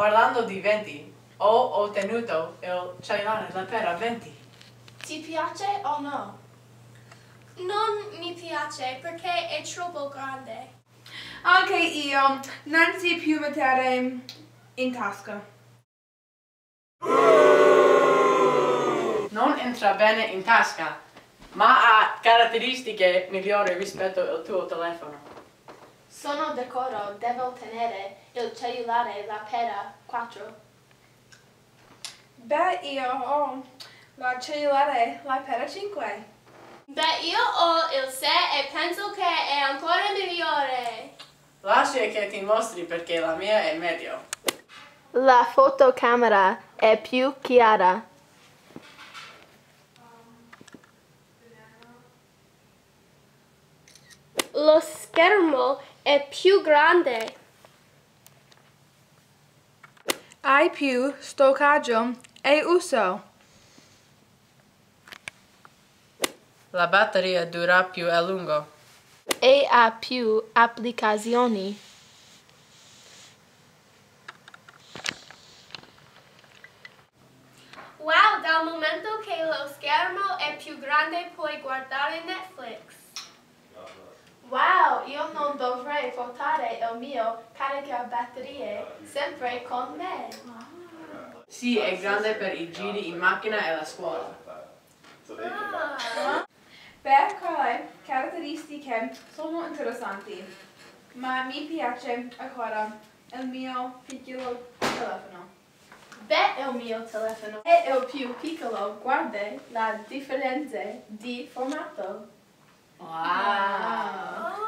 Parlando di 20, ho ottenuto il cellulare la pera 20. Ti piace o no? Non mi piace perché è troppo grande. Anche io, non si più mettere in tasca. Non entra bene in tasca, ma ha caratteristiche migliori rispetto al tuo telefono. Sono d'accordo, devo tenere il cellulare la pera 4. Beh, io ho la cellulare la pera 5. Beh, io ho il 6 e penso che è ancora migliore. Lascia che ti mostri perché la mia è medio. La fotocamera è più chiara. Lo schermo è più grande. Hai più stoccaggio e uso. La batteria dura più a lungo. E ha più applicazioni. Wow, dal momento che lo schermo è più grande puoi guardare Netflix. Wow, io non dovrei portare il mio caricabatterie sempre con me. Sì, è grande per i giri in macchina e la scuola. Beh, quelle caratteristiche sono interessanti, ma mi piace ancora il mio piccolo telefono. Beh, il mio telefono è il più piccolo, guarda la differenza di formato. Wow!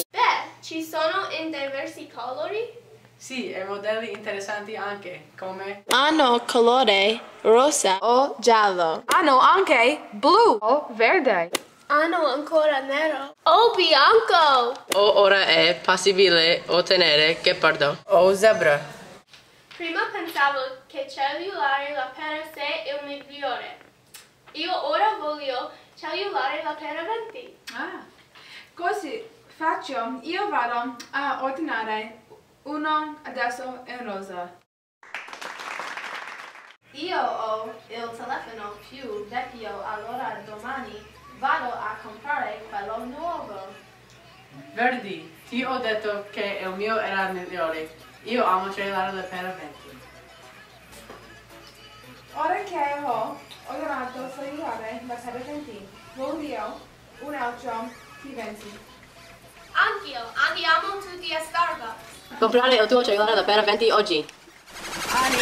Beh, ci sono in diversi colori. Sì, e modelli interessanti anche, come... Hanno colore rosa o giallo. Hanno anche blu o verde. Hanno ancora nero o bianco. O ora è possibile ottenere ghepardo o zebra. Prima pensavo che cellulare la pera 6 è il migliore. Io ora voglio cellulare la pera 20. Così faccio, io vado a ordinare uno adesso in rosa. Io ho il telefono più vecchio, allora domani vado a comprare quello nuovo. Verdi, ti ho detto che il mio era il migliore. Io amo cellulare la pera 20. Ora che ho ordinato il cellulare la pera 20, voglio un altro T20. Anch'io, andiamo tutti a Starbucks. Comprare il tuo cellulare la pera 20 oggi. Ani.